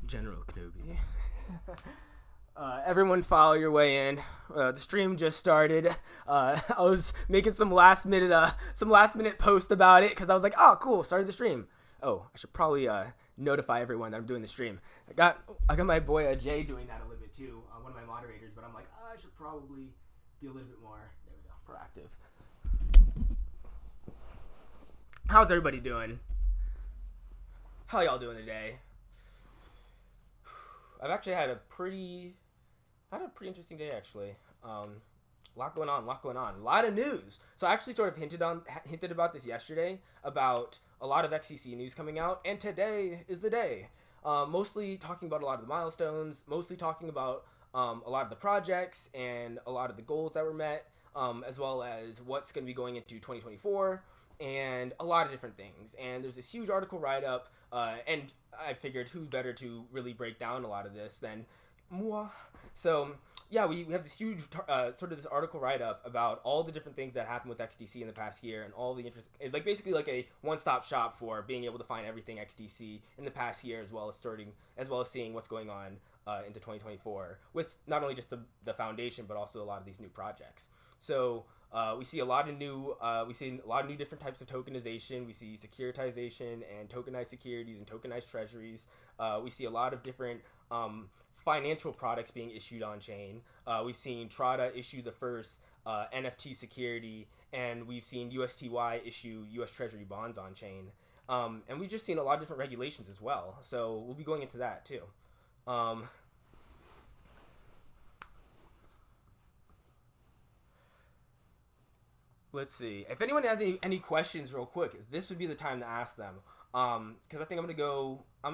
General Kenobi. Everyone follow your way in. The stream just started. I was making some last minute post about it because I was like, oh cool, started the stream. Oh, I should probably notify everyone that I'm doing the stream. I got my boy Jay doing that a little bit too, one of my moderators, but I'm like, I should probably be a little bit more, there we go, proactive. How's everybody doing? How y'all doing today? I've actually had a pretty interesting day actually. Lot going on, a lot of news. So I actually sort of hinted about this yesterday about a lot of XDC news coming out, and today is the day. Mostly talking about a lot of the milestones, mostly talking about a lot of the projects and a lot of the goals that were met, as well as what's going to be going into 2024 and a lot of different things. And there's this huge article write-up, and I figured who better to really break down a lot of this than moi. So yeah, we have this huge sort of this article write-up about all the different things that happened with XDC in the past year and all the interest. It's like basically like a one-stop shop for being able to find everything XDC in the past year, as well as seeing what's going on into 2024 with not only just the foundation but also a lot of these new projects. So we see a lot of new different types of tokenization. We see securitization and tokenized securities and tokenized treasuries. We see a lot of different financial products being issued on chain. We've seen Trada issue the first NFT security, and we've seen USTY issue US Treasury bonds on chain. And we've just seen a lot of different regulations as well. So we'll be going into that too. Let's see. If anyone has any questions real quick, this would be the time to ask them. Because I think I'm gonna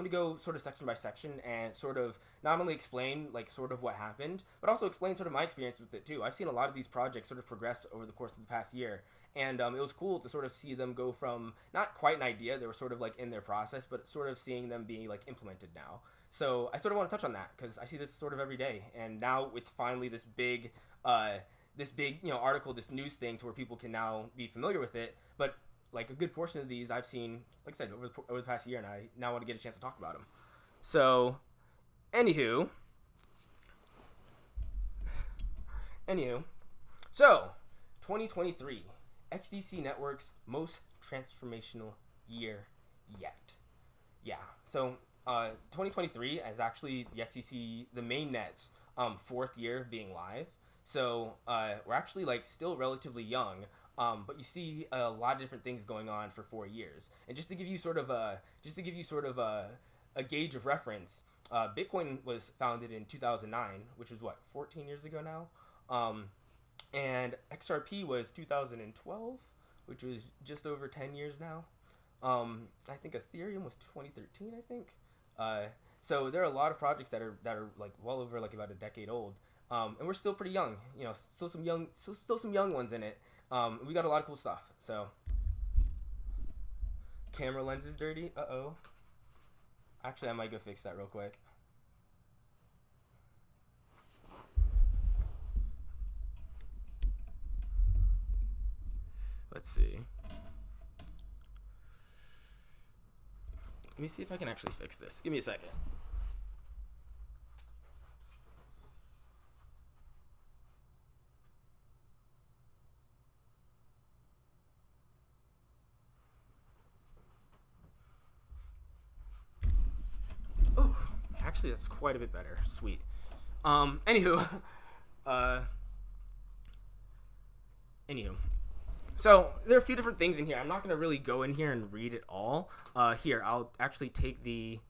go sort of section by section and sort of not only explain like sort of what happened, but also explain sort of my experience with it too. I've seen a lot of these projects sort of progress over the course of the past year, and it was cool to sort of see them go from not quite an idea, they were sort of like in their process, but sort of seeing them being like implemented now. So I sort of want to touch on that because I see this sort of every day, and now it's finally this big article, this news thing to where people can now be familiar with it. But like a good portion of these I've seen, like I said, over the past year, and I now want to get a chance to talk about them. So, anywho, so 2023, XDC Network's most transformational year yet. Yeah, so 2023 is actually the XDC, the mainnet's fourth year of being live. So we're actually like still relatively young, but you see a lot of different things going on for 4 years. And just to give you sort of a gauge of reference, Bitcoin was founded in 2009, which was 14 years ago now, and XRP was 2012, which was just over 10 years now. I think Ethereum was 2013, I think. So there are a lot of projects that are like well over like about a decade old. And we're still pretty young, still some young ones in it. We got a lot of cool stuff. So, camera lens is dirty. Uh-oh. Actually, I might go fix that real quick. Let's see. Let me see if I can actually fix this. Give me a second. Actually, that's quite a bit better. Sweet. Anywho. So, there are a few different things in here. I'm not going to really go in here and read it all. Here, I'll actually take the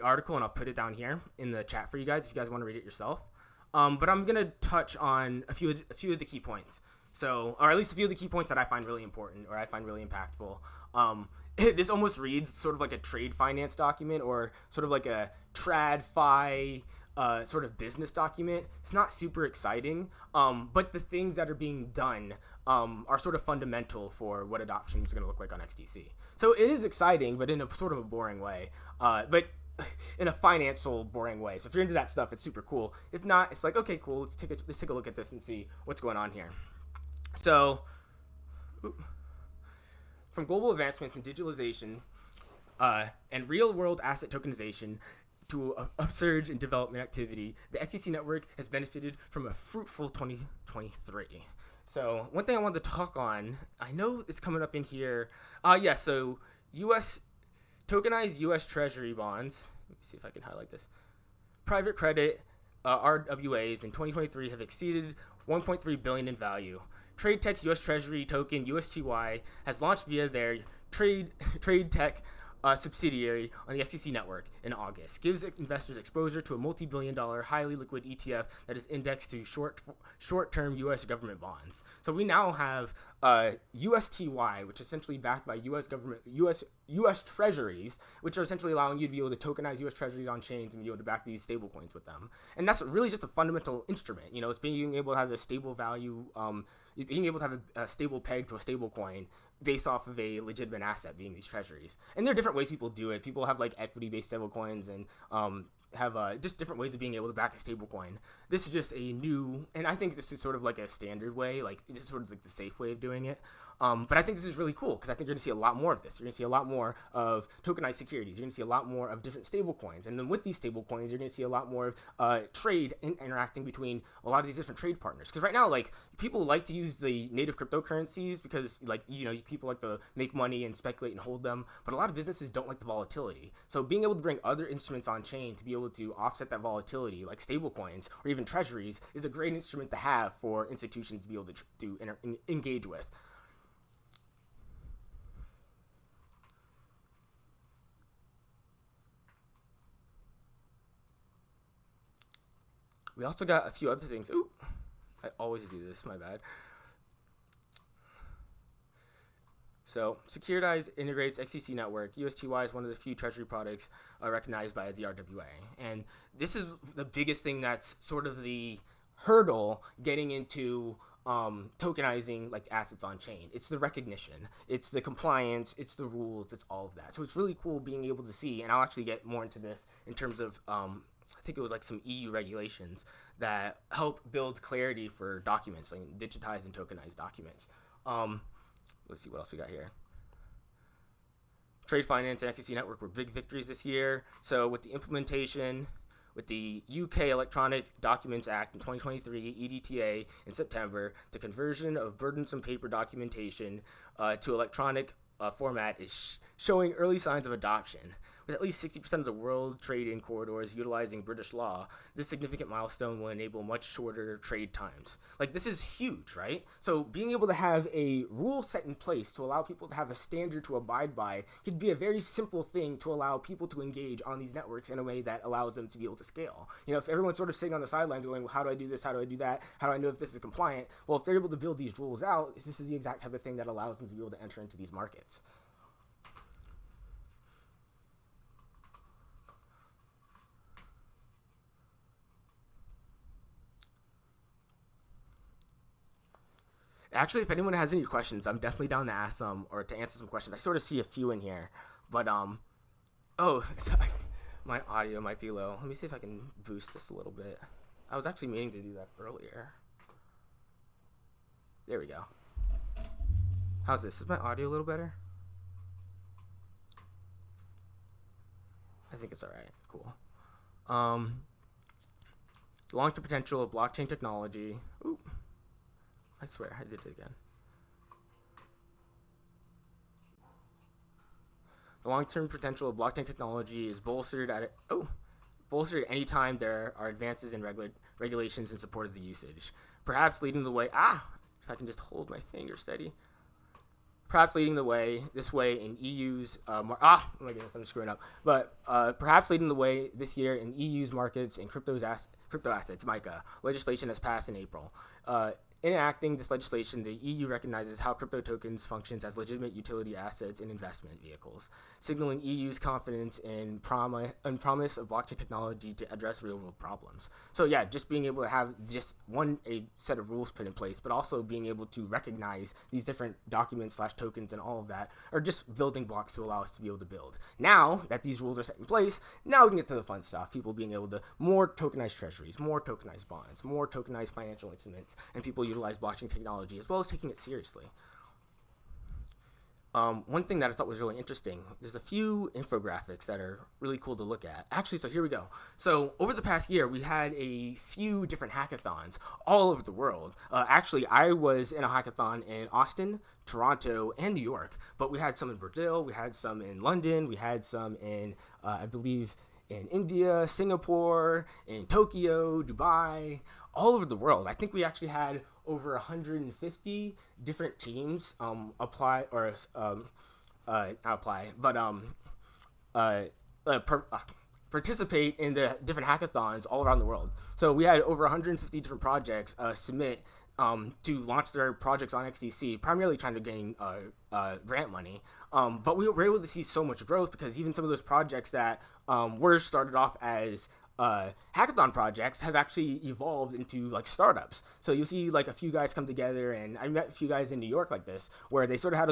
article and I'll put it down here in the chat for you guys if you guys want to read it yourself. But I'm going to touch on a few of the key points. So, or at least a few of the key points that I find really important or I find really impactful. This almost reads sort of like a trade finance document or sort of like a TradFi sort of business document. It's not super exciting, but the things that are being done are sort of fundamental for what adoption is going to look like on XDC. So it is exciting, but in a sort of a boring way. But in a financial boring way. So if you're into that stuff, it's super cool. If not, it's like, okay, cool. Let's take a look at this and see what's going on here. So From global advancements in digitalization and real-world asset tokenization to an upsurge in development activity, the XDC network has benefited from a fruitful 2023. So one thing I wanted to talk on, I know it's coming up in here. So tokenized U.S. Treasury bonds. Let me see if I can highlight this. Private credit RWAs in 2023 have exceeded 1.3 billion in value. TradeTech's U.S. Treasury token USTY has launched via their TradeTech subsidiary on the XDC network in August. Gives investors exposure to a multi-billion-dollar, highly liquid ETF that is indexed to short-term U.S. government bonds. So we now have USTY, which is essentially backed by U.S. Treasuries, which are essentially allowing you to be able to tokenize U.S. Treasuries on chains and be able to back these stablecoins with them. And that's really just a fundamental instrument. It's being able to have a stable value, being able to have a stable peg to a stable coin based off of a legitimate asset being these treasuries. And there are different ways people do it. People have like equity-based stable coins and have just different ways of being able to back a stable coin. This is just a new, and I think this is sort of like a standard way, like this is sort of like the safe way of doing it. But I think this is really cool because I think you're going to see a lot more of this. You're going to see a lot more of tokenized securities. You're going to see a lot more of different stable coins. And then with these stable coins, you're going to see a lot more of trade interacting between a lot of these different trade partners. Because right now, like, people like to use the native cryptocurrencies because, like, people like to make money and speculate and hold them. But a lot of businesses don't like the volatility. So being able to bring other instruments on chain to be able to offset that volatility, like stable coins or even treasuries, is a great instrument to have for institutions to be able to engage with. We also got a few other things. Ooh, I always do this, my bad. So, Securitize integrates XDC network. USTY is one of the few treasury products recognized by the RWA. And this is the biggest thing that's sort of the hurdle getting into tokenizing like assets on chain. It's the recognition, it's the compliance, it's the rules, it's all of that. So it's really cool being able to see, and I'll actually get more into this in terms of I think it was like some EU regulations that help build clarity for documents, like digitized and tokenized documents. Let's see what else we got here. Trade finance and XDC network were big victories this year. So with the implementation, with the UK Electronic Documents Act in 2023, EDTA in September, the conversion of burdensome paper documentation to electronic format is showing early signs of adoption. With at least 60% of the world trade in corridors utilizing British law, this significant milestone will enable much shorter trade times. Like, this is huge, right? So being able to have a rule set in place to allow people to have a standard to abide by could be a very simple thing to allow people to engage on these networks in a way that allows them to be able to scale. If everyone's sort of sitting on the sidelines going, well, how do I do this? How do I do that? How do I know if this is compliant? Well, if they're able to build these rules out, this is the exact type of thing that allows them to be able to enter into these markets. Actually, if anyone has any questions, I'm definitely down to ask them or to answer some questions. I sort of see a few in here, but my audio might be low. Let me see if I can boost this a little bit. I was actually meaning to do that earlier. There we go. How's this? Is my audio a little better? I think it's all right. Cool. The long-term potential of blockchain technology. Ooh. I swear, I did it again. The long-term potential of blockchain technology is bolstered any time there are advances in regulations in support of the usage. Perhaps leading the way. If I can just hold my finger steady. Perhaps leading the way this way in EU's. Oh my goodness, I'm screwing up. But perhaps leading the way this year in EU's markets and crypto assets. MiCA legislation has passed in April. In enacting this legislation, the EU recognizes how crypto tokens functions as legitimate utility assets in investment vehicles, signaling EU's confidence in promise of blockchain technology to address real-world problems. So yeah, just being able to have just a set of rules put in place, but also being able to recognize these different documents / tokens and all of that are just building blocks to allow us to be able to build. Now that these rules are set in place, now we can get to the fun stuff. People being able to more tokenized treasuries, more tokenized bonds, more tokenized financial instruments, and people utilize blockchain technology as well as taking it seriously. one thing that I thought was really interesting, there's a few infographics that are really cool to look at. Actually, so here we go. So over the past year, we had a few different hackathons all over the world. Actually, I was in a hackathon in Austin, Toronto, and New York, but we had some in Brazil, we had some in London, we had some in, I believe, in India, Singapore, in Tokyo, Dubai, all over the world. I think we actually had over 150 different teams apply or not apply, but uh, per, participate in the different hackathons all around the world. So we had over 150 different projects submit to launch their projects on XDC, primarily trying to gain grant money. But we were able to see so much growth because even some of those projects that were started off as hackathon projects have actually evolved into like startups. So you'll see like a few guys come together, and I met a few guys in New York like this, where they sort of had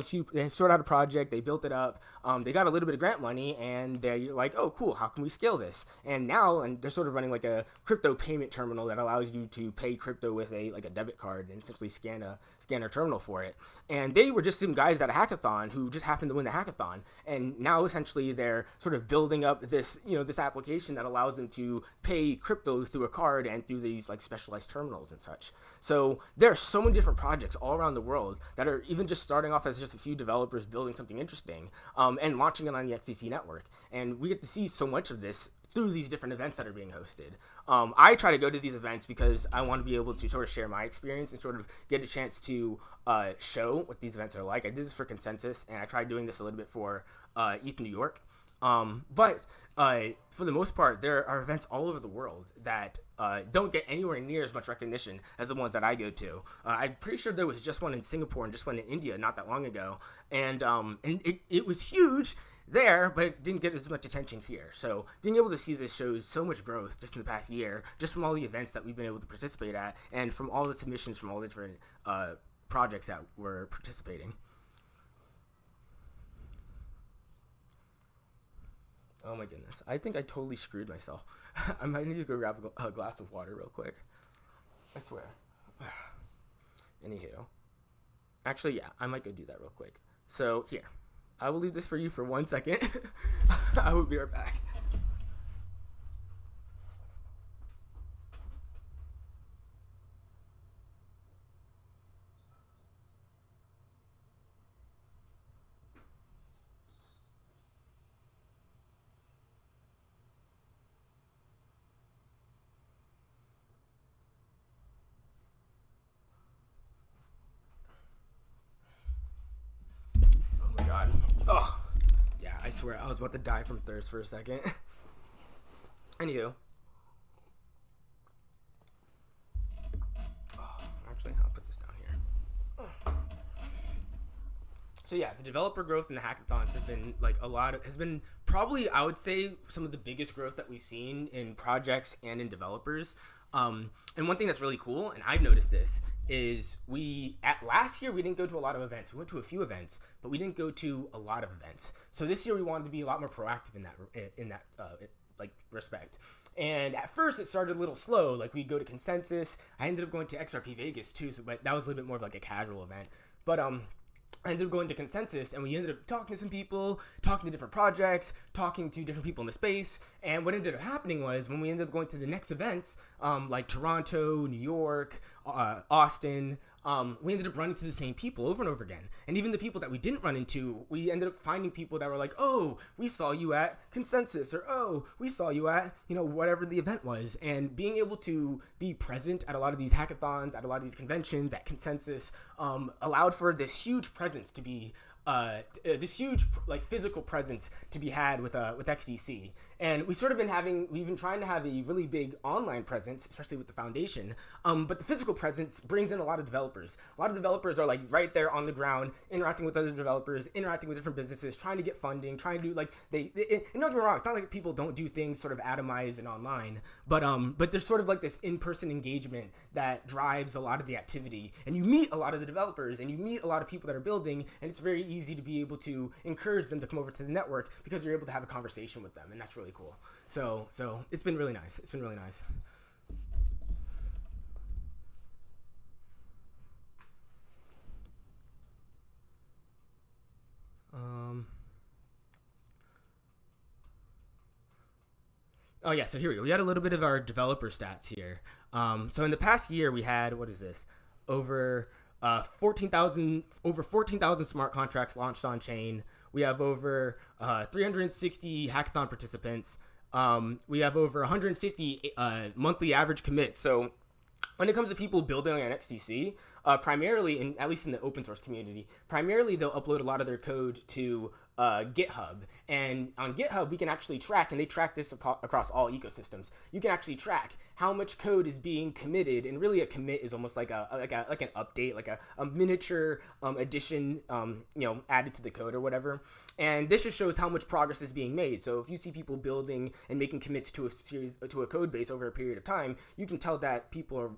a project, they built it up, they got a little bit of grant money, and they're like, oh cool, how can we scale this? And they're sort of running like a crypto payment terminal that allows you to pay crypto with a debit card and essentially scan a terminal for it. And they were just some guys at a hackathon who just happened to win the hackathon, and now essentially they're sort of building up this this application that allows them to pay cryptos through a card and through these like specialized terminals and such. So there are so many different projects all around the world that are even just starting off as just a few developers building something interesting and launching it on the XDC network. And we get to see so much of this through these different events that are being hosted. I try to go to these events because I want to be able to sort of share my experience and sort of get a chance to show what these events are like. I did this for Consensus, and I tried doing this a little bit for ETH New York. But for the most part, there are events all over the world that don't get anywhere near as much recognition as the ones that I go to. I'm pretty sure there was just one in Singapore and just one in India not that long ago, and it was huge there, but it didn't get as much attention here. So being able to see this shows so much growth just in the past year, just from all the events that we've been able to participate at, and from all the submissions from all the different projects that were participating. Oh my goodness. I think I totally screwed myself. I might need to go grab a glass of water real quick. I swear. Anywho. Actually, yeah, I might go do that real quick. So, here. I will leave this for you for 1 second. I will be right back. Oh my god. Oh, yeah, I swear I was about to die from thirst for a second. Anywho. Actually, I'll put this down here. So yeah, the developer growth in the hackathons has been has been probably, I would say, some of the biggest growth that we've seen in projects and in developers. And one thing that's really cool, and I've noticed this, is last year we didn't go to a lot of events. We went to a few events, but we didn't go to a lot of events. So this year we wanted to be a lot more proactive in that respect. And at first it started a little slow. Like we'd go to Consensus. I ended up going to XRP Vegas too, but that was a little bit more of like a casual event. But I ended up going to Consensus, and we ended up talking to some people, talking to different projects, talking to different people in the space. And what ended up happening was when we ended up going to the next events, like Toronto, New York, Austin, we ended up running to the same people over and over again. And even the people that we didn't run into, we ended up finding people that were like, oh, we saw you at Consensus, or oh, we saw you at, whatever the event was. And being able to be present at a lot of these hackathons, at a lot of these conventions, at Consensus, allowed for this huge presence to be this huge physical presence to be had with XDC. And we've been trying to have a really big online presence, especially with the foundation. But the physical presence brings in a lot of developers. A lot of developers are like right there on the ground, interacting with other developers, interacting with different businesses, trying to get funding, trying to do and don't get me wrong, it's not like people don't do things sort of atomized and online, but there's sort of like this in-person engagement that drives a lot of the activity. And you meet a lot of the developers, and you meet a lot of people that are building, and it's very easy to be able to encourage them to come over to the network because you're able to have a conversation with them, and that's really cool. So it's been really nice. It's been really nice. Oh yeah, so here we go. We had a little bit of our developer stats here. So in the past year, we had, what is this? Over 14,000 smart contracts launched on chain. We have over 360 hackathon participants. We have over 150 monthly average commits. So when it comes to people building on XDC, primarily, at least in the open source community, primarily they'll upload a lot of their code to GitHub. And on GitHub, we can actually track, and they track this across all ecosystems. You can actually track how much code is being committed, and really a commit is almost like an update, like a miniature addition, added to the code or whatever. And this just shows how much progress is being made. So if you see people building and making commits to a code base over a period of time, you can tell that people are,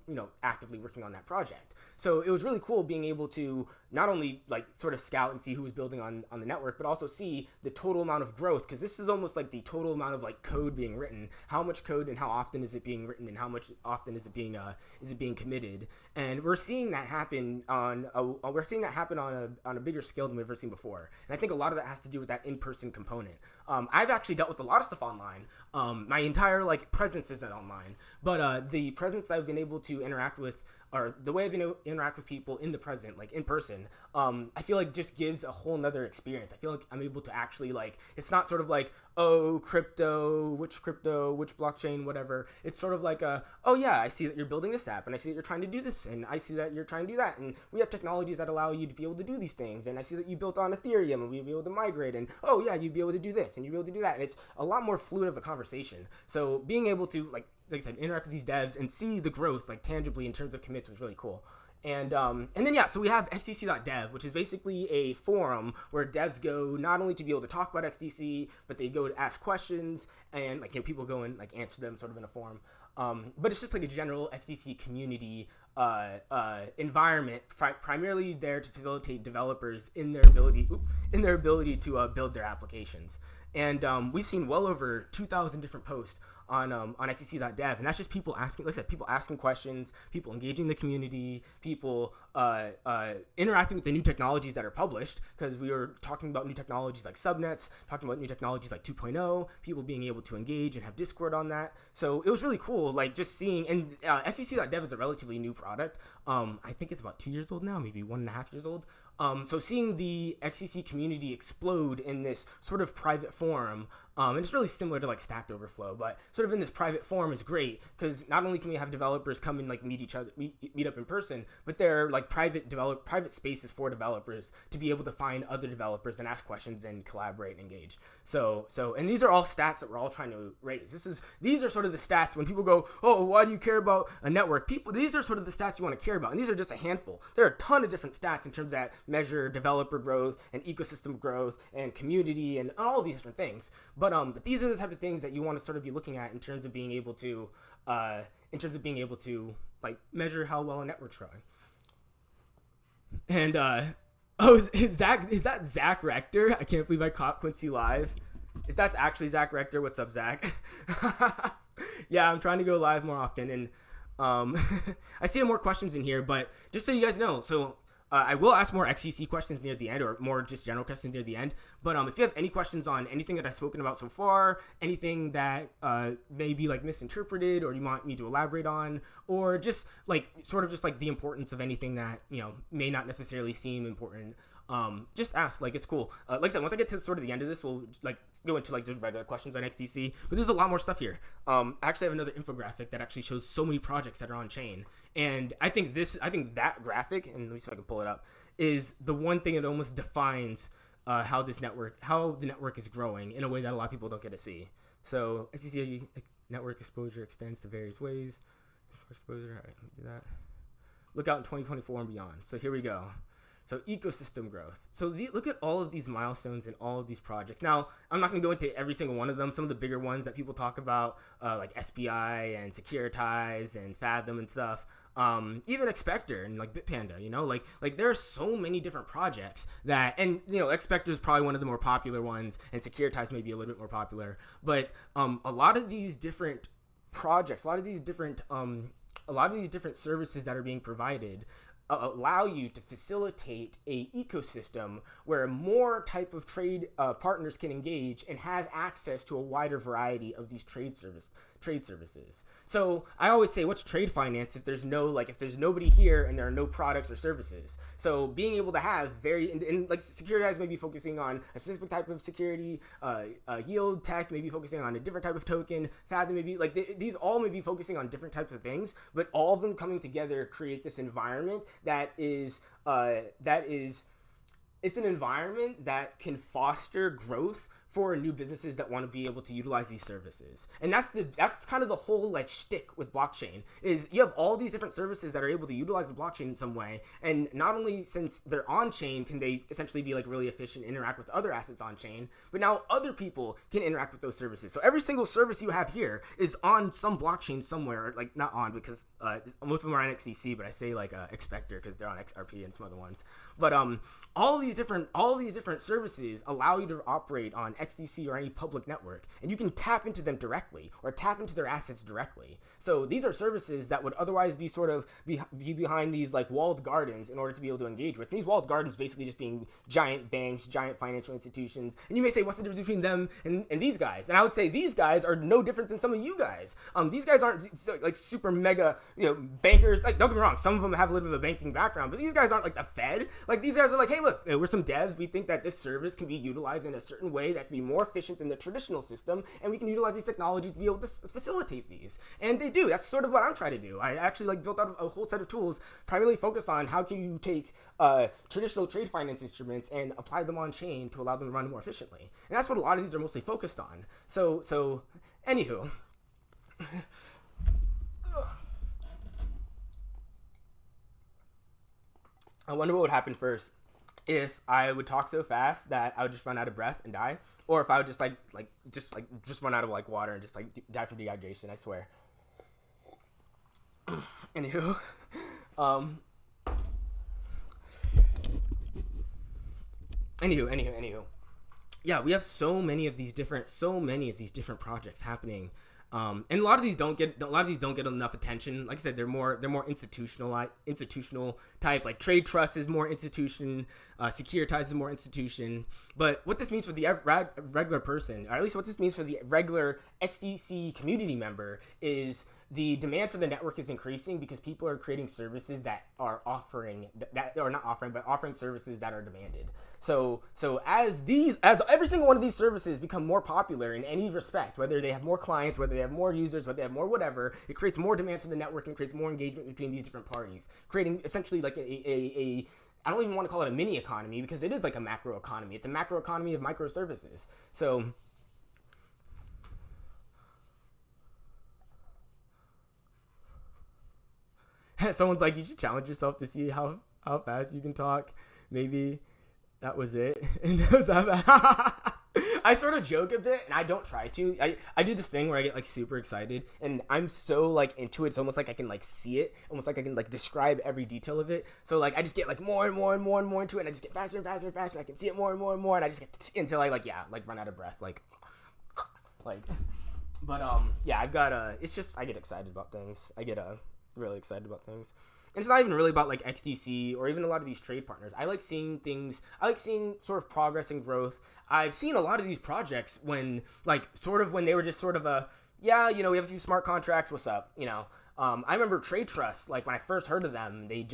actively working on that project. So it was really cool being able to not only like sort of scout and see who was building on the network, but also see the total amount of growth, because this is almost like the total amount of like code being written. How much code and how often is it being written, and how much often is it being committed? And we're seeing that happen on a bigger scale than we've ever seen before. And I think a lot of that has to do with that in-person component. I've actually dealt with a lot of stuff online. My entire like presence isn't online, but the presence I've been able to interact with, or the way I've been able to interact with people in the present, like in person, I feel like just gives a whole nother experience. I feel like I'm able to actually like, it's not sort of like, oh, which blockchain, whatever. It's sort of like oh yeah, I see that you're building this app, and I see that you're trying to do this, and I see that you're trying to do that, and we have technologies that allow you to be able to do these things, and I see that you built on Ethereum, and we'll be able to migrate, and oh yeah, you'd be able to do this, and you'd be able to do that, and it's a lot more fluid of a conversation. So being able to like I said, interact with these devs and see the growth like tangibly in terms of commits was really cool. And then yeah, so we have XDC.dev, which is basically a forum where devs go not only to be able to talk about XDC, but they go to ask questions, and like people go and like answer them sort of in a forum. But it's just like a general XDC community environment, primarily there to facilitate developers in their ability to build their applications. And we've seen well over 2,000 different posts on XDC.dev, and that's just people asking, like I said, people asking questions, people engaging the community, people interacting with the new technologies that are published, because we were talking about new technologies like subnets, talking about new technologies like 2.0, people being able to engage and have Discord on that. So it was really cool, like just seeing, and XDC.dev is a relatively new product. I think it's about 2 years old now, maybe 1.5 years old. So seeing the XDC community explode in this sort of private forum, and it's really similar to like Stacked Overflow, but sort of in this private forum is great, because not only can we have developers come and like meet up in person, but they're like private spaces for developers to be able to find other developers and ask questions and collaborate and engage. So and these are all stats that we're all trying to raise. These are sort of the stats when people go, oh, why do you care about a network? These are sort of the stats you want to care about, and these are just a handful. There are a ton of different stats in terms that measure developer growth and ecosystem growth and community and all these different things. But these are the type of things that you want to sort of be looking at in terms of being able to like measure how well a network's growing. And is that Zach Rector? I can't believe I caught Quincy live. If that's actually Zach Rector, what's up, Zach? Yeah, I'm trying to go live more often, and I see more questions in here, but just so you guys know, so I will ask more XDC questions near the end, or more just general questions near the end. But if you have any questions on anything that I've spoken about so far, anything that may be like misinterpreted, or you want me to elaborate on, or just like sort of just like the importance of anything that may not necessarily seem important, just ask. Like, it's cool. Like I said, once I get to sort of the end of this, we'll like go into like just regular questions on XDC. But there's a lot more stuff here. I actually have another infographic that actually shows so many projects that are on chain. And I think that graphic, and let me see if I can pull it up, is the one thing that almost defines how the network is growing in a way that a lot of people don't get to see. So XDC network exposure extends to various ways. Exposure, all right, let me do that. Look out in 2024 and beyond. So here we go. So ecosystem growth. So look at all of these milestones and all of these projects. Now, I'm not going to go into every single one of them. Some of the bigger ones that people talk about, like SPI and Securitize and Fathom and stuff. Even Expector and like Bitpanda, like there are so many different projects that, and Expector is probably one of the more popular ones, and Securitize may be a little bit more popular. But a lot of these different projects, a lot of these different services that are being provided, allow you to facilitate a ecosystem where more type of trade partners can engage and have access to a wider variety of these trade services. So I always say, what's trade finance if there's nobody here and there are no products or services? So being able to have like Securitize may be focusing on a specific type of security, Yield Tech may be focusing on a different type of token, Fathom may be these all may be focusing on different types of things, but all of them coming together create this environment that is it's an environment that can foster growth for new businesses that want to be able to utilize these services. And that's kind of the whole shtick with blockchain, is you have all these different services that are able to utilize the blockchain in some way. And not only since they're on chain can they essentially be really efficient, interact with other assets on chain, but now other people can interact with those services. So every single service you have here is on some blockchain somewhere, not on, because most of them are on XDC, but I say Expector because they're on XRP and some other ones. But all these different services allow you to operate on XDC or any public network, and you can tap into them directly or tap into their assets directly. So these are services that would otherwise be be behind these walled gardens in order to be able to engage with. And these walled gardens basically just being giant banks, giant financial institutions. And you may say, what's the difference between them and these guys? And I would say these guys are no different than some of you guys. These guys aren't super mega bankers. Don't get me wrong, some of them have a little bit of a banking background, but these guys aren't the Fed. These guys are hey, look, we're some devs. We think that this service can be utilized in a certain way that can be more efficient than the traditional system, and we can utilize these technologies to be able to facilitate these. And they do. That's sort of what I'm trying to do. I actually built out a whole set of tools primarily focused on how can you take traditional trade finance instruments and apply them on chain to allow them to run more efficiently. And that's what a lot of these are mostly focused on. So anywho. I wonder what would happen first, if I would talk so fast that I would just run out of breath and die, or if I would just just run out of water and just die from dehydration. I swear. Anywho, anywho. Yeah, we have so many of these different projects happening. And a lot of these don't get enough attention. Like I said, they're more institutional type. Trade Trust is more institution, Securitize is more institution. But what this means for the regular person, or at least what this means for the regular XDC community member, is the demand for the network is increasing because people are creating services that are offering services that are demanded. So as every single one of these services become more popular in any respect, whether they have more clients, whether they have more users, whether they have more whatever, it creates more demand for the network and creates more engagement between these different parties, creating essentially a I don't even want to call it a mini economy, because it is a macro economy. It's a macro economy of microservices. So someone's you should challenge yourself to see how fast you can talk. Maybe that was it. And that was that bad. I sort of joke a bit, and I don't try to. I do this thing where I get super excited, and I'm so into it. It's almost I can see it, almost I can describe every detail of it. So I just get more and more and more and more into it, and I just get faster and faster and faster. And I can see it more and more and more, and I just get until I run out of breath. Yeah, I've got it's just I get excited about things. I get really excited about things. And it's not even really about XDC or even a lot of these trade partners. I like seeing things. I like seeing sort of progress and growth. I've seen a lot of these projects when when they were just sort of we have a few smart contracts. What's up? I remember Trade Trust, when I first heard of them, I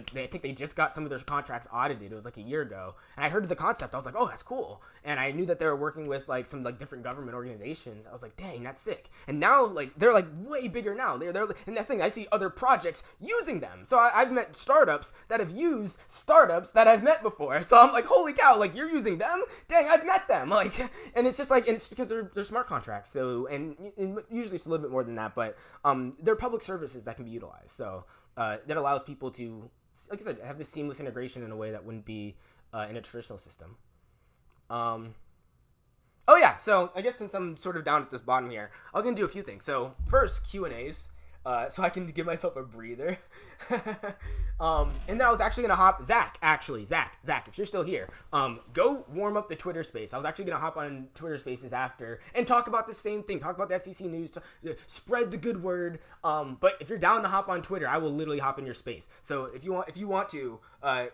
think they just got some of their contracts audited. It was a year ago. And I heard of the concept. I was oh, that's cool. And I knew that they were working with some different government organizations. I was dang, that's sick. And now they're way bigger now. They're and that's the thing, I see other projects using them. So I've met startups that have used startups that I've met before. So I'm holy cow, you're using them? Dang, I've met them. And it's just and it's because they're smart contracts. So and usually it's a little bit more than that, but they're public services that can be utilized. So that allows people to, like I said, have this seamless integration in a way that wouldn't be in a traditional system. Oh yeah, so I guess since I'm sort of down at this bottom here, I was going to do a few things. So first, Q&As. so I can give myself a breather. And then I was actually gonna hop Zach, if you're still here, go warm up the Twitter space. I was actually gonna hop on Twitter Spaces after and talk about the same thing, talk about the XDC news, spread the good word. But if you're down to hop on Twitter, I will literally hop in your space. So if you want to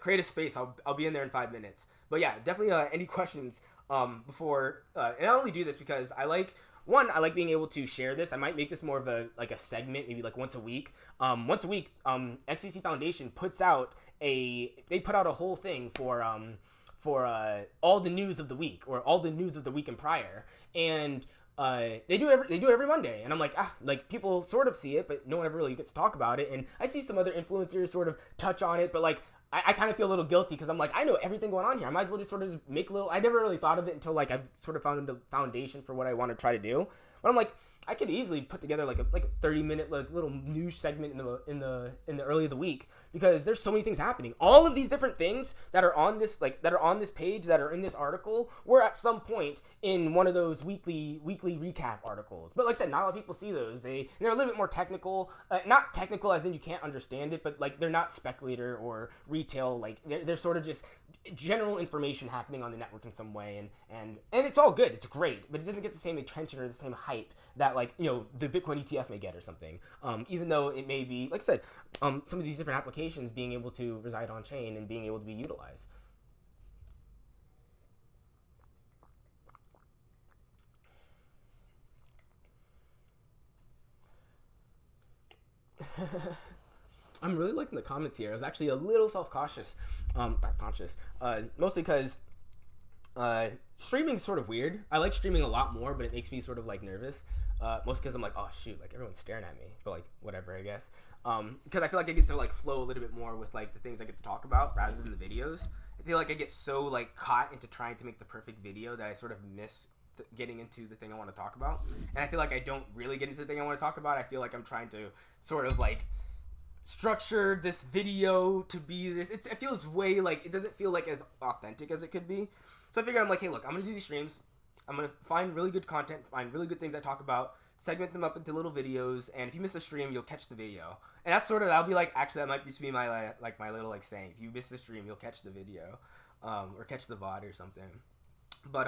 create a space, I'll be in there in 5 minutes. But yeah, definitely any questions before. And I only do this because I like being able to share this. I might make this more of a segment, maybe like once a week. XDC Foundation puts out a whole thing for all the news of the week, or all the news of the week and prior, and they do it every Monday, and I'm like people sort of see it, but no one ever really gets to talk about it. And I see some other influencers sort of touch on it, but like I kind of feel a little guilty because I'm like, I know everything going on here. I might as well just sort of just make a little. I never really thought of it until like I've sort of found the foundation for what I want to try to do. But I'm like, I could easily put together like a 30-minute little news segment in the early of the week, because there's so many things happening. All of these different things that are on this page, that are in this article, were at some point in one of those weekly recap articles. But like I said, not a lot of people see those. They're a little bit more technical, not technical as in you can't understand it, but like they're not speculator or retail. Like they're sort of just general information happening on the network in some way, and it's all good. It's great, but it doesn't get the same attention or the same hype that the Bitcoin ETF may get or something. Even though it may be, like I said, some of these different applications being able to reside on chain and being able to be utilized. I'm really liking the comments here. I was actually a little self-conscious, mostly because streaming's sort of weird. I like streaming a lot more, but it makes me sort of like nervous. Mostly because I'm like, oh shoot, like everyone's staring at me, but like whatever, I guess. Because I feel like I get to like flow a little bit more with like the things I get to talk about rather than the videos. I feel like I get so like caught into trying to make the perfect video that I sort of miss getting into the thing I want to talk about. And I feel like I don't really get into the thing I want to talk about. I feel like I'm trying to sort of like structure this video to be this. It feels way like, it doesn't feel like as authentic as it could be. So I figure I'm like, hey, look, I'm gonna do these streams. I'm gonna find really good content, find really good things I talk about, segment them up into little videos, and if you miss a stream, you'll catch the video. And that's sort of, that'll be like, actually, that might just be my my little like saying. If you miss the stream, you'll catch the video, or catch the VOD or something. But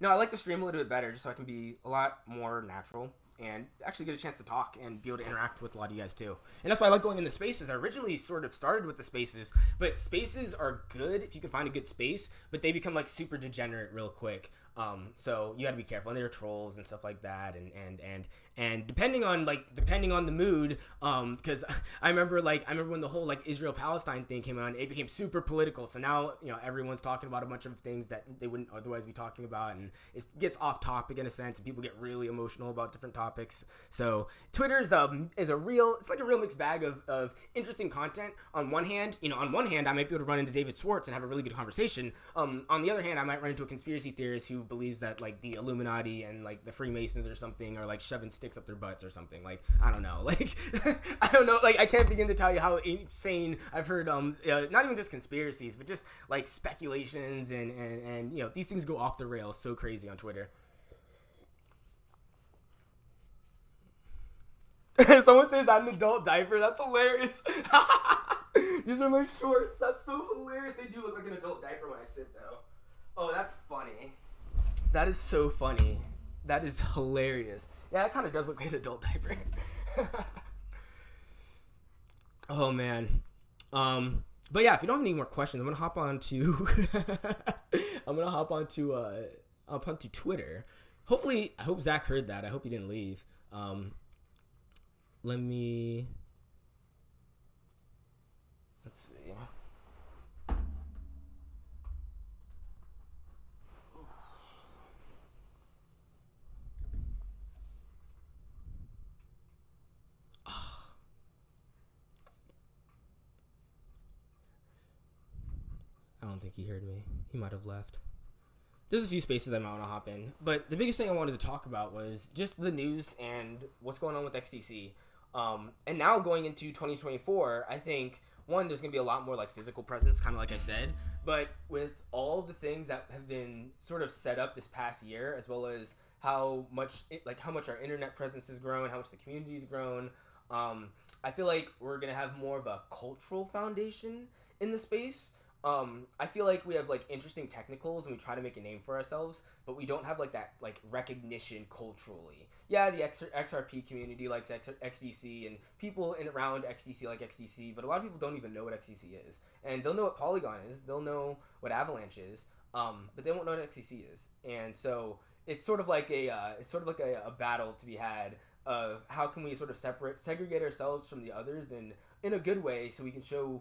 no, I like to stream a little bit better just so I can be a lot more natural and actually get a chance to talk and be able to interact with a lot of you guys too. And that's why I like going in the spaces. I originally sort of started with the spaces, but spaces are good if you can find a good space, but they become like super degenerate real quick. So you got to be careful, and there are trolls and stuff like that, and depending on the mood, because I remember when the whole like Israel-Palestine thing came on, it became super political. So now everyone's talking about a bunch of things that they wouldn't otherwise be talking about, and it gets off topic in a sense, and people get really emotional about different topics. So Twitter is a real mixed bag of interesting content. On one hand, I might be able to run into David Schwartz and have a really good conversation. On the other hand, I might run into a conspiracy theorist who believes that like the Illuminati and like the Freemasons or something are like shoving sticks up their butts or something. Like I don't know, like I don't know, like I can't begin to tell you how insane I've heard not even just conspiracies, but just like speculations and these things go off the rails so crazy on Twitter. Someone says I'm an adult diaper. That's hilarious. These are my shorts. That's so hilarious. They do look like an adult diaper when I sit though. Oh, that's funny. That is so funny. That is hilarious. Yeah, it kind of does look like an adult diaper. Oh man. But yeah, if you don't have any more questions, I'm gonna hop on to Twitter. Hopefully, I hope Zach heard that. I hope he didn't leave. Let's see. I don't think he heard me. He might have left. There's a few spaces I might want to hop in, but the biggest thing I wanted to talk about was just the news and what's going on with XDC. And now going into 2024, I think, one, there's going to be a lot more like physical presence, kind of like I said, but with all the things that have been sort of set up this past year, as well as how much our internet presence has grown, how much the community's grown, I feel like we're gonna have more of a cultural foundation in the space. I feel like we have like interesting technicals and we try to make a name for ourselves, but we don't have like that like recognition culturally. Yeah, the XRP community likes XDC and people in around XDC like XDC, but a lot of people don't even know what XDC is, and they'll know what Polygon is, they'll know what Avalanche is, but they won't know what XDC is, and so it's sort of like a battle to be had of how can we sort of segregate ourselves from the others and in a good way, so we can show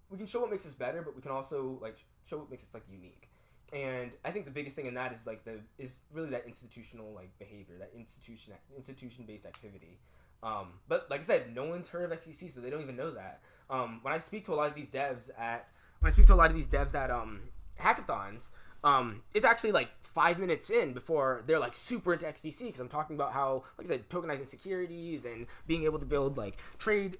what makes us better, but we can also like show what makes us like unique. And I think the biggest thing in that is like is really that institutional like behavior, that institution based activity. But like I said, no one's heard of XCC, so they don't even know that. When I speak to a lot of these devs at hackathons, it's actually like 5 minutes in before they're like super into XDC, because I'm talking about how, like I said, tokenizing securities and being able to build trade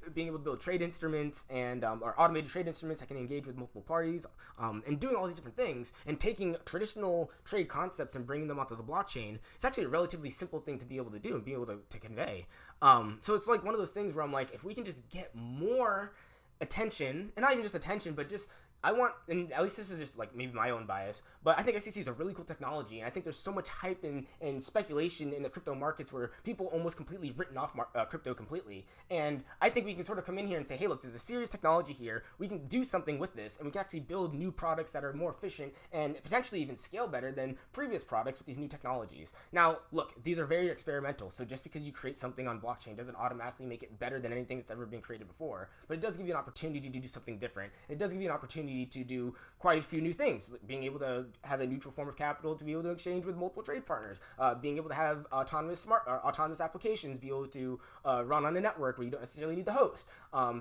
instruments and or automated trade instruments that can engage with multiple parties, and doing all these different things and taking traditional trade concepts and bringing them onto the blockchain. It's actually a relatively simple thing to be able to do and be able to convey. So it's like one of those things where I'm like, if we can just get more attention, and not even just attention, but just I want, and at least this is just like maybe my own bias, but I think XCC is a really cool technology, and I think there's so much hype and speculation in the crypto markets where people almost completely written off crypto completely. And I think we can sort of come in here and say, hey, look, there's a serious technology here. We can do something with this, and we can actually build new products that are more efficient and potentially even scale better than previous products with these new technologies. Now, look, these are very experimental, so just because you create something on blockchain doesn't automatically make it better than anything that's ever been created before, but it does give you an opportunity to do something different. It does give you an opportunity to do quite a few new things, like being able to have a neutral form of capital to be able to exchange with multiple trade partners, being able to have autonomous applications be able to run on a network where you don't necessarily need the host,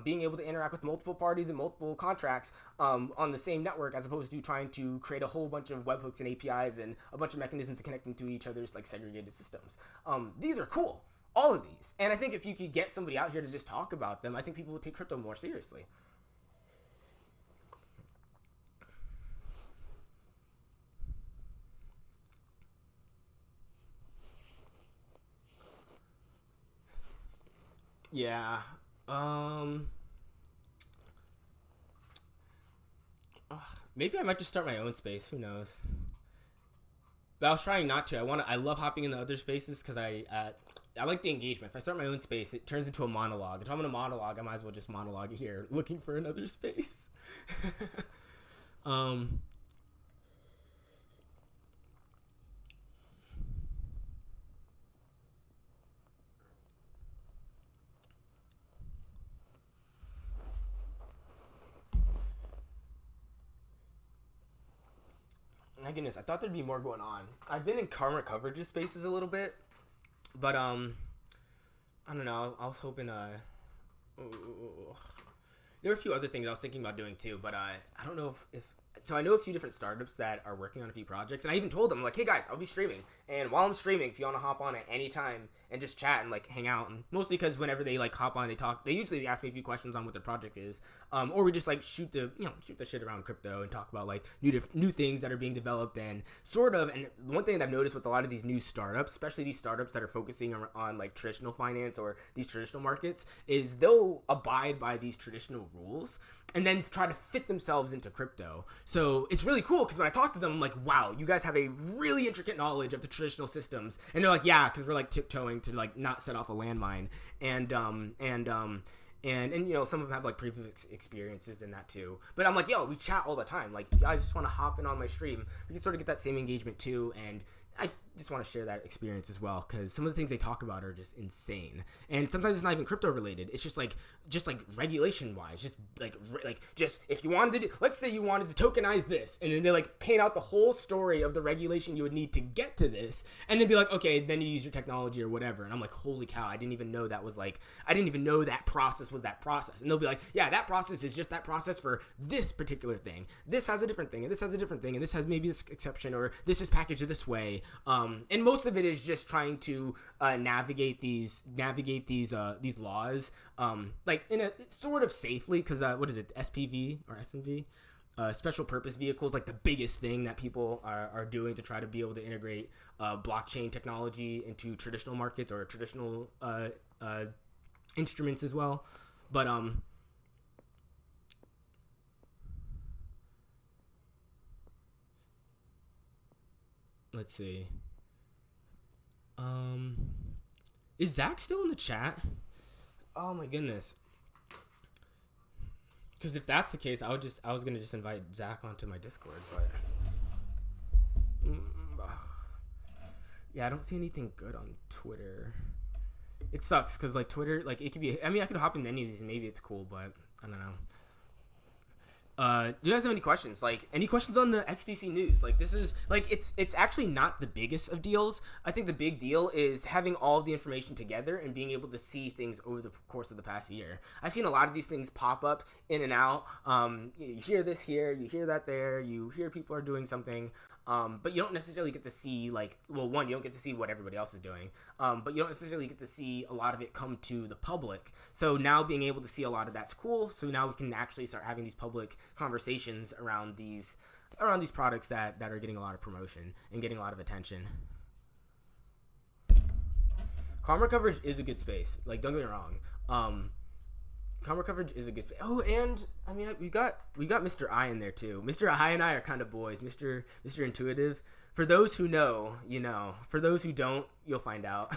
being able to interact with multiple parties and multiple contracts on the same network, as opposed to trying to create a whole bunch of webhooks and APIs and a bunch of mechanisms to connect them to each other's like segregated systems. These are cool, all of these, and I think if you could get somebody out here to just talk about them, I think people would take crypto more seriously. Yeah. Um. ugh, Maybe I might just start my own space. Who knows? But I was trying not to. I love hopping in the other spaces because I like the engagement. If I start my own space, it turns into a monologue. If I'm in a monologue, I might as well just monologue here, looking for another space. um. My goodness, I thought there'd be more going on. I've been in karma coverage spaces a little bit, but I don't know. I was hoping there were a few other things I was thinking about doing too, but I don't know if so I know a few different startups that are working on a few projects, and I even told them, like, hey guys, I'll be streaming, and while I'm streaming, if you want to hop on at any time and just chat and like hang out, and mostly because whenever they like hop on, they usually ask me a few questions on what their project is, or we just like shoot the shit around crypto and talk about like new things that are being developed and sort of. And one thing that I've noticed with a lot of these new startups, especially these startups that are focusing on like traditional finance or these traditional markets, is they'll abide by these traditional rules and then try to fit themselves into crypto. So it's really cool because when I talk to them, I'm like, wow, you guys have a really intricate knowledge of the traditional systems. And they're like, yeah, because we're like tiptoeing to like not set off a landmine. And some of them have like previous experiences in that too. But I'm like, yo, we chat all the time. Like, you guys just want to hop in on my stream. We can sort of get that same engagement too. And I just want to share that experience as well, because some of the things they talk about are just insane. And sometimes it's not even crypto related. It's just like regulation wise, just just if you wanted to let's say you wanted to tokenize this, and then they like paint out the whole story of the regulation you would need to get to this, and then be like, okay, then you use your technology or whatever. And I'm like, holy cow, I didn't even know that process was that process. And they'll be like, yeah, that process is just that process for this particular thing. This has a different thing, and this has a different thing, and this has maybe this exception, or this is packaged this way. And most of it is just trying to navigate these laws, like in a sort of safely, because what is it, SPV or SMV? Special purpose vehicles, like the biggest thing that people are doing to try to be able to integrate blockchain technology into traditional markets or traditional instruments as well. But let's see. Is Zach still in the chat? Oh my goodness. Because if that's the case, I was gonna just invite Zach onto my Discord, but yeah, I don't see anything good on Twitter. It sucks because like Twitter, like it could be. I mean, I could hop into any of these and maybe it's cool, but I don't know. Do you guys have any questions? Like any questions on the XDC news? Like this is like it's actually not the biggest of deals. I think the big deal is having all the information together and being able to see things over the course of the past year. I've seen a lot of these things pop up in and out. You hear this here, you hear that there, you hear people are doing something. But you don't necessarily get to see like, well, one, you don't get to see what everybody else is doing. But you don't necessarily get to see a lot of it come to the public. So now being able to see a lot of that's cool. So now we can actually start having these public conversations around these products that are getting a lot of promotion and getting a lot of attention. Karma coverage is a good space. Like, don't get me wrong. Karma coverage is a good. Oh, and I mean, we got Mr. I in there too. Mr. I and I are kind of boys. Mr. Intuitive. For those who know, you know. For those who don't, you'll find out.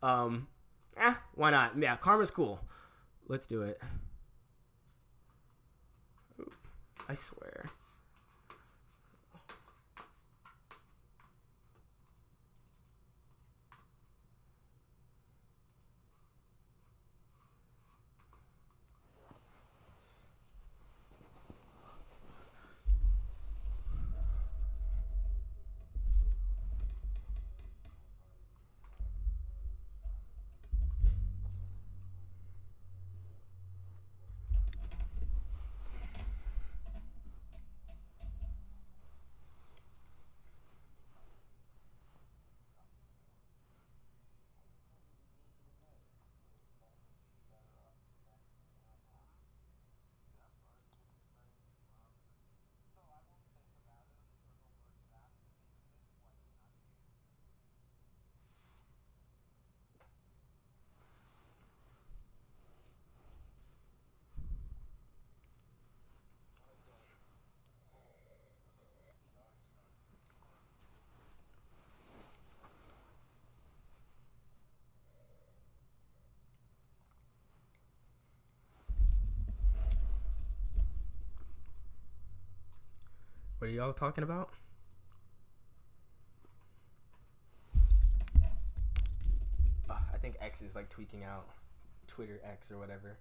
Why not? Yeah, Karma's cool. Let's do it. I swear. What are y'all talking about? I think X is like tweaking out. Twitter X or whatever.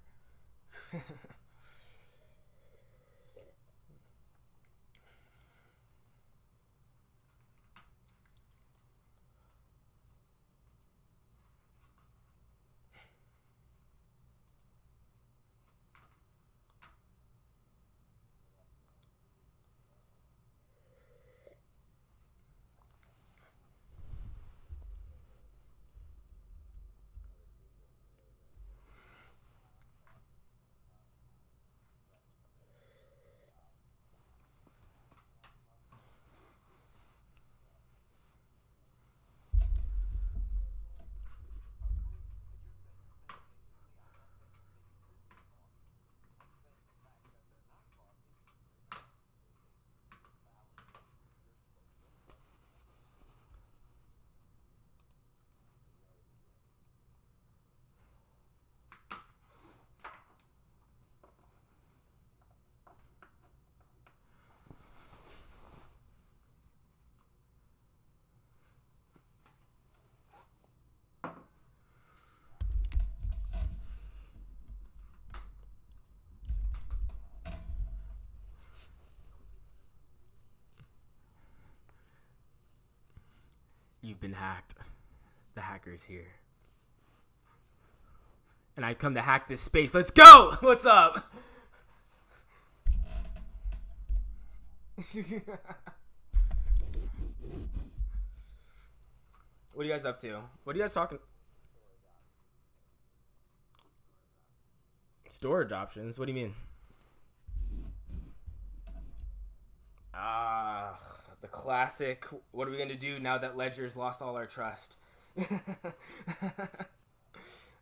You've been hacked. The hacker's here. And I come to hack this space. Let's go! What's up? What are you guys up to? What are you guys talking? Storage options? What do you mean? The classic, what are we going to do now that Ledger's lost all our trust?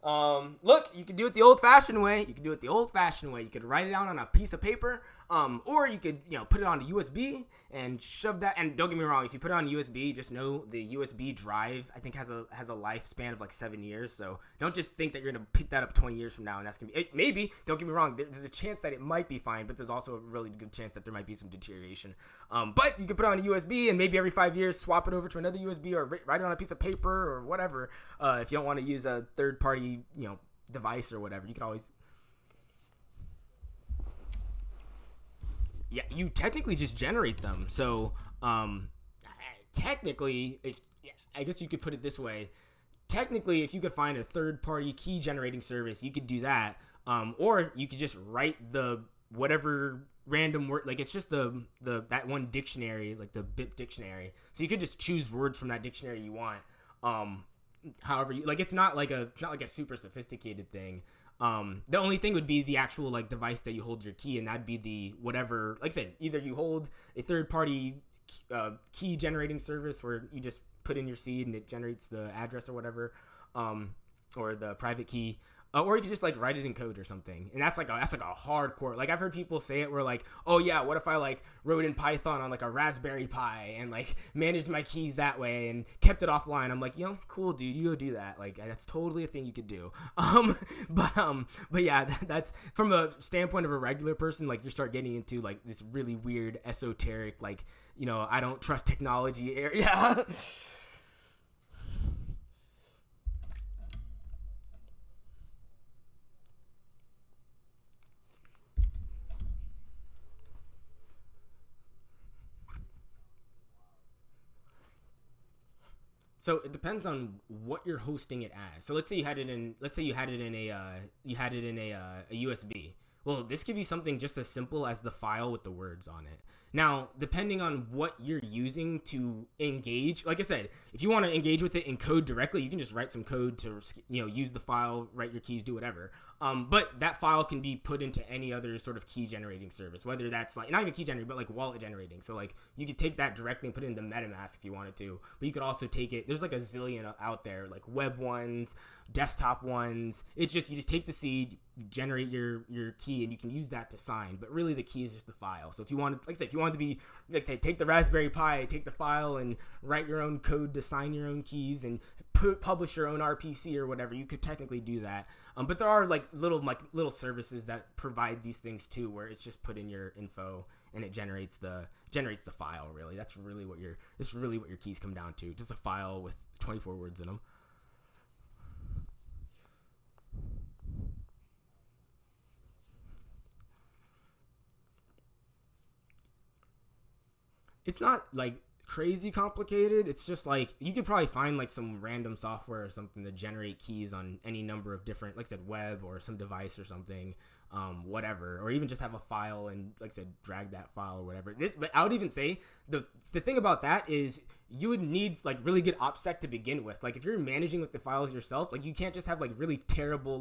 Look, you can do it the old-fashioned way. You can do it the old-fashioned way. You could write it down on a piece of paper, or you could, put it on a USB and shove that. And don't get me wrong, if you put it on USB, just know the USB drive I think has a lifespan of like 7 years. So don't just think that you're gonna pick that up 20 years from now, and that's gonna be maybe. Don't get me wrong, there's a chance that it might be fine, but there's also a really good chance that there might be some deterioration. But you can put it on a USB, and maybe every 5 years swap it over to another USB, or write it on a piece of paper or whatever. If you don't want to use a third-party device or whatever, you can always you technically just generate them. So technically, I guess you could put it this way, technically if you could find a third-party key generating service, you could do that, or you could just write the whatever random word, like it's just the that one dictionary, like the BIP dictionary, so you could just choose words from that dictionary you want. However you like, it's not like a super sophisticated thing. The only thing would be the actual like device that you hold your key, and that'd be the whatever, like I said, either you hold a third party key generating service where you just put in your seed and it generates the address or whatever, or the private key, or you can just like write it in code or something. And that's like a hardcore, like I've heard people say it where like, oh yeah, what if I like wrote in Python on like a Raspberry Pi and like managed my keys that way and kept it offline. I'm like, cool dude, you go do that. Like that's totally a thing you could do. But yeah, that's from a standpoint of a regular person, like you start getting into like this really weird esoteric, like, I don't trust technology area. So it depends on what you're hosting it as. So let's say you had it in a USB. Well, this could be something just as simple as the file with the words on it. Now, depending on what you're using to engage, like I said, if you want to engage with it in code directly, you can just write some code to, use the file, write your keys, do whatever. But that file can be put into any other sort of key generating service, whether that's like, not even key generating, but like wallet generating. So like you could take that directly and put it into MetaMask if you wanted to, but you could also take it, there's like a zillion out there, like web ones, desktop ones. You just take the seed, generate your key, and you can use that to sign. But really the key is just the file. So if you wanted, like I said, if you wanted to be like, take the Raspberry Pi, take the file and write your own code to sign your own keys and publish your own RPC or whatever, you could technically do that. But there are like little services that provide these things too, where it's just put in your info and it generates the file. Really, that's really what your keys come down to, just a file with 24 words in them. It's not like crazy complicated. It's just like you could probably find like some random software or something to generate keys on any number of different, like I said, web or some device or something, whatever, or even just have a file and, like I said, drag that file or whatever. But I would even say the thing about that is you would need like really good OPSEC to begin with. Like if you're managing with the files yourself, like you can't just have like really terrible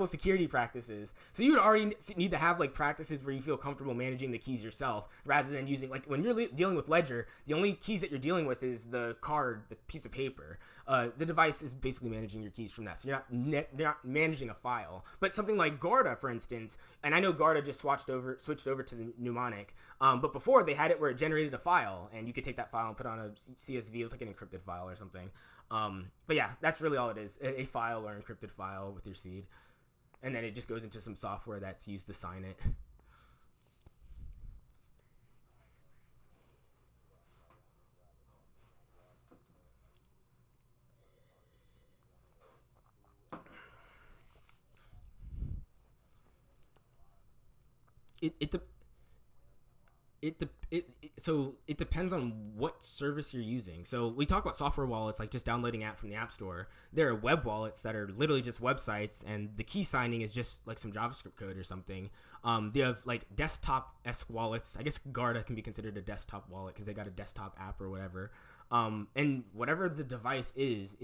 security practices. So you would already need to have like practices where you feel comfortable managing the keys yourself, rather than using, like when you're dealing with Ledger, the only keys that you're dealing with is the card, the piece of paper. The device is basically managing your keys from that. So you're not managing a file. But something like Garda, for instance, and I know Garda just switched over to the mnemonic, but before they had it where it generated a file, and you could take that file and put on a CSV. It was like an encrypted file or something. But yeah, that's really all it is, a file or encrypted file with your seed. And then it just goes into some software that's used to sign it. It so it depends on what service you're using. So we talk about software wallets, like just downloading app from the App Store. There are web wallets that are literally just websites, and the key signing is just like some JavaScript code or something. They have like desktop-esque wallets. I guess Garda can be considered a desktop wallet because they got a desktop app or whatever. And whatever the device is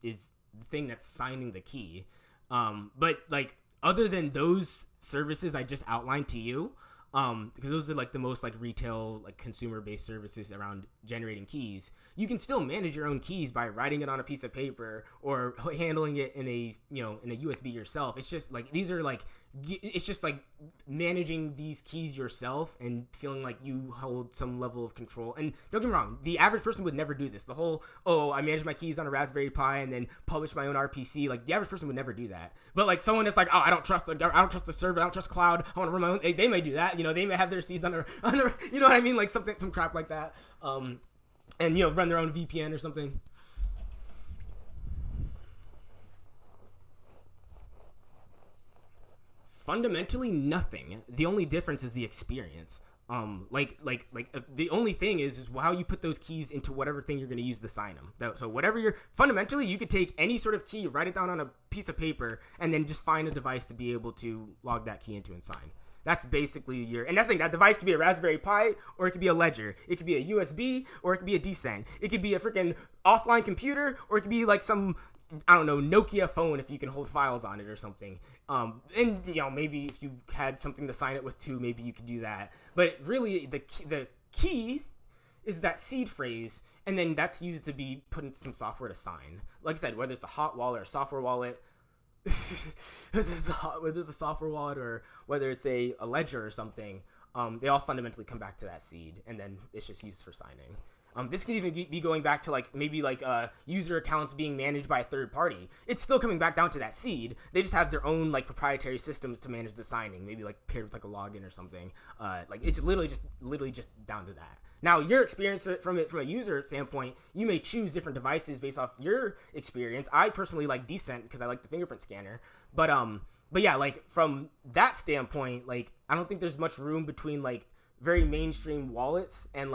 the thing that's signing the key. But like other than those services I just outlined to you, because those are like the most like retail, like consumer based services around generating keys. You can still manage your own keys by writing it on a piece of paper or handling it in a USB yourself. It's just like it's just like managing these keys yourself and feeling like you hold some level of control. And don't get me wrong, the average person would never do this. The whole, I manage my keys on a Raspberry Pi and then publish my own RPC. Like the average person would never do that. But like someone that's like, I don't trust the server, I don't trust cloud, I want to run my own. They may do that. They may have their seeds on you know what I mean? Like some crap like that. And run their own VPN or something. Fundamentally nothing. The only difference is the experience. The only thing is how you put those keys into whatever thing you're going to use to sign them. So whatever fundamentally, you could take any sort of key, write it down on a piece of paper, and then just find a device to be able to log that key into and sign. That's basically and that's the thing, that device could be a Raspberry Pi, or it could be a Ledger. It could be a USB, or it could be a Descent. It could be a freaking offline computer, or it could be like some, I don't know, Nokia phone if you can hold files on it or something. And maybe if you had something to sign it with too, maybe you could do that. But really, the key is that seed phrase, and then that's used to be put into some software to sign. Like I said, whether it's a hot wallet or a software wallet, whether it's a software wallet or whether it's a ledger or something, they all fundamentally come back to that seed, and then it's just used for signing. This could even be going back to maybe user accounts being managed by a third party. It's still coming back down to that seed. They just have their own proprietary systems to manage the signing, maybe paired with a login or something. It's literally just down to that. Now, your experience from a user standpoint, you may choose different devices based off your experience. I personally like Descent because I like the fingerprint scanner. But yeah, from that standpoint, I don't think there's much room between very mainstream wallets and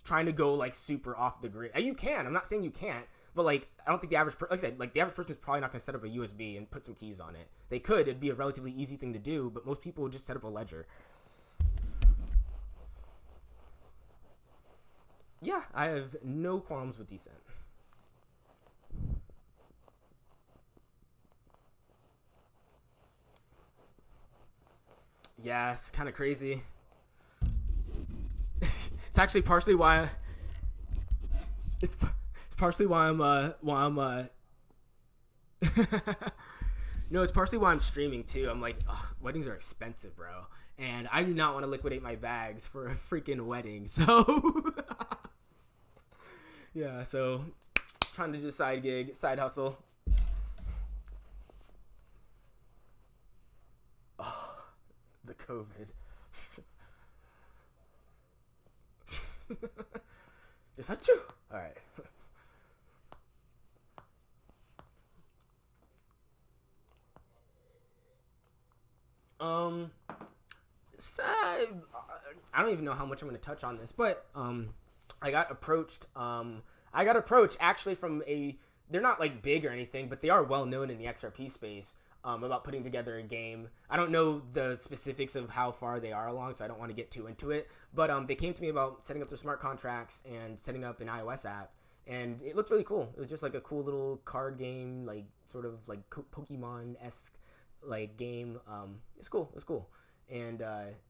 trying to go super off the grid. You can. I'm not saying you can't, but I don't think the average the average person is probably not going to set up a USB and put some keys on it. They could. It'd be a relatively easy thing to do, but most people would just set up a ledger. Yeah, I have no qualms with Descent. Yeah, it's kind of crazy. It's actually partially why it's partially why I'm no, it's partially why I'm streaming too. I'm like, weddings are expensive, bro, and I do not want to liquidate my bags for a freaking wedding. So yeah, so trying to do a side gig, side hustle. Oh, the COVID. Just achoo. All right. So I don't even know how much I'm going to touch on this, but I got approached actually from they're not big or anything, but they are well known in the XRP space. About putting together a game. I don't know the specifics of how far they are along, so I don't want to get too into it. But they came to me about setting up the smart contracts and setting up an iOS app, and it looked really cool. It was just a cool little card game, sort of Pokemon-esque game. It's cool. It was cool. And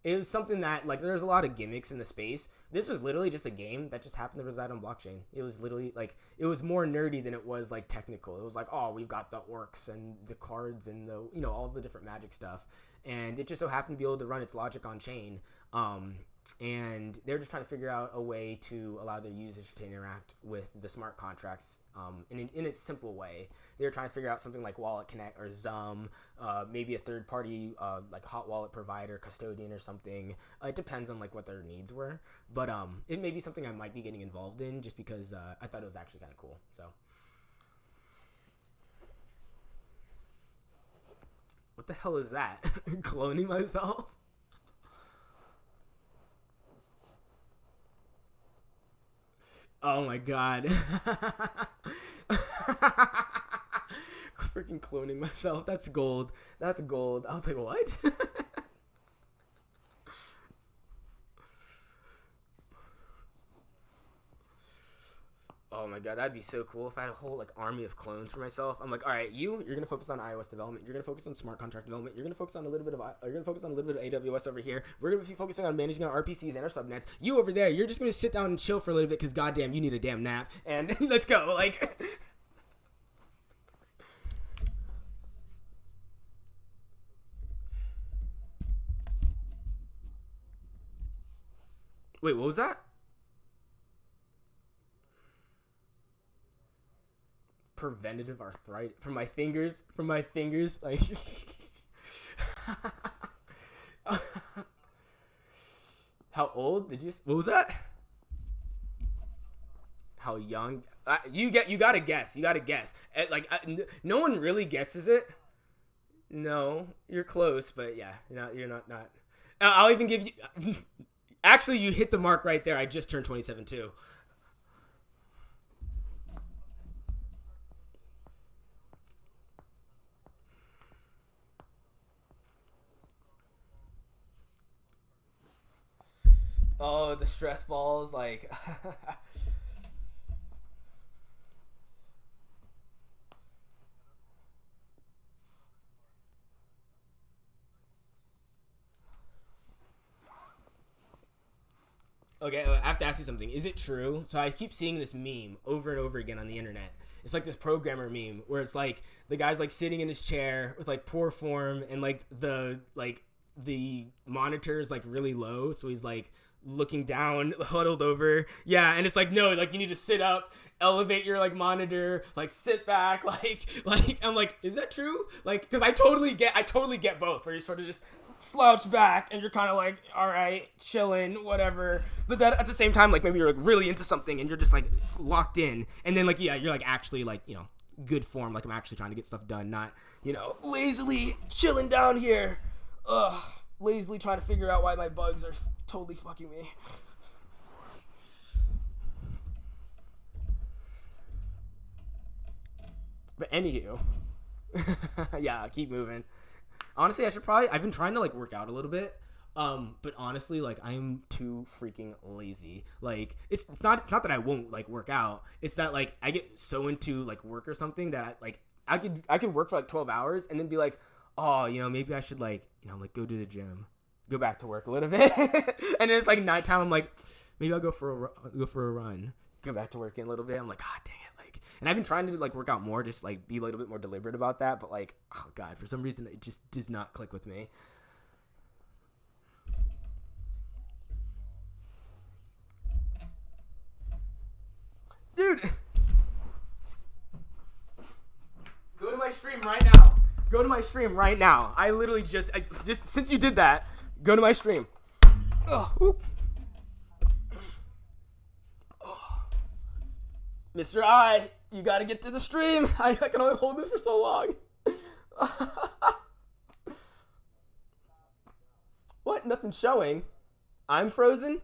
it was something that there's a lot of gimmicks in the space. This was literally just a game that just happened to reside on blockchain. It was literally it was more nerdy than it was technical. It was we've got the orcs and the cards and the all the different magic stuff, and it just so happened to be able to run its logic on chain. And they're just trying to figure out a way to allow their users to interact with the smart contracts in a simple way. They're trying to figure out something like Wallet Connect or Zum, maybe a third-party hot wallet provider, custodian or something. It depends on what their needs were, but it may be something I might be getting involved in just because I thought it was actually kind of cool. So, what the hell is that? Cloning myself? Oh my god. Freaking cloning myself. That's gold. That's gold. I was like, what? Oh my god, that'd be so cool if I had a whole like army of clones for myself. I'm like, all right, you're gonna focus on iOS development. You're gonna focus on smart contract development. You're gonna focus on a little bit of AWS over here. We're gonna be focusing on managing our RPCs and our subnets. You over there, you're just gonna sit down and chill for a little bit because goddamn, you need a damn nap. And let's go. Like, wait, what was that? Preventative arthritis from my fingers, like. How old did you? What was that? How young? You gotta guess. Like no one really guesses it. No, you're close, but yeah, no, you're not. I'll even give you. Actually, you hit the mark right there. I just turned 27 too. Oh, the stress balls, like. Okay, I have to ask you something. Is it true? So I keep seeing this meme over and over again on the internet. It's like this programmer meme where it's like the guy's like sitting in his chair with like poor form and the monitor is like really low, so he's like looking down, huddled over. Yeah, and it's like no, like you need to sit up, elevate your like monitor, like sit back, like I'm like, is that true? Like, because I totally get both, where you sort of just slouch back and you're kind of like, all right, chilling, whatever. But then at the same time, like maybe you're like really into something and you're just like locked in, and then like yeah, you're like actually like good form, like I'm actually trying to get stuff done, not lazily chilling down here, lazily trying to figure out why my bugs are totally fucking me. But anywho, yeah, keep moving. Honestly, I've been trying to like work out a little bit. But honestly, like I'm too freaking lazy. Like it's not that I won't like work out. It's that like I get so into like work or something that like I could work for like 12 hours and then be like, oh, maybe I should like go to the gym, go back to work a little bit, and then it's like nighttime. I'm like, maybe I'll go for a run, go back to work in a little bit. I'm like, god dang it, like. And I've been trying to like work out more, just like be a little bit more deliberate about that. But like, oh god, for some reason it just does not click with me. Dude, go to my stream right now. Go to my stream right now. I literally just since you did that, go to my stream. Oh, Mr. I, you gotta get to the stream. I can only hold this for so long. What? Nothing showing. I'm frozen?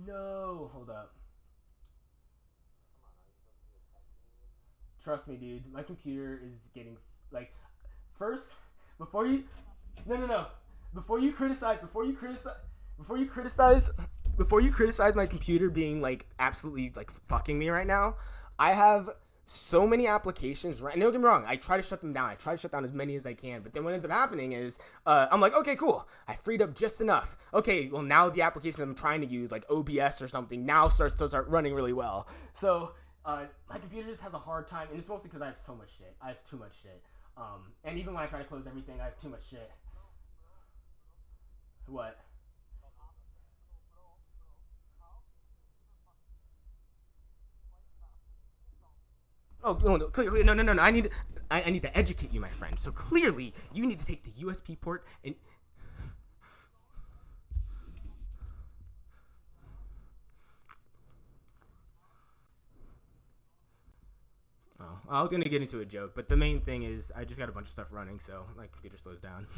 No, hold up. Trust me, dude. My computer is getting like first before you no. Before you criticize my computer being like absolutely like fucking me right now, I have so many applications, right? Don't get me wrong, I try to shut them down. I try to shut down as many as I can, but then what ends up happening is I'm like, okay, cool, I freed up just enough. Okay, well now the application I'm trying to use, like OBS or something, now starts to start running really well. So my computer just has a hard time, and it's mostly because I have so much shit. I have too much shit. And even when I try to close everything, I have too much shit. What? Oh no! I need to educate you, my friend. So clearly, you need to take the USB port and. Oh, I was gonna get into a joke, but the main thing is I just got a bunch of stuff running, so my computer slows down.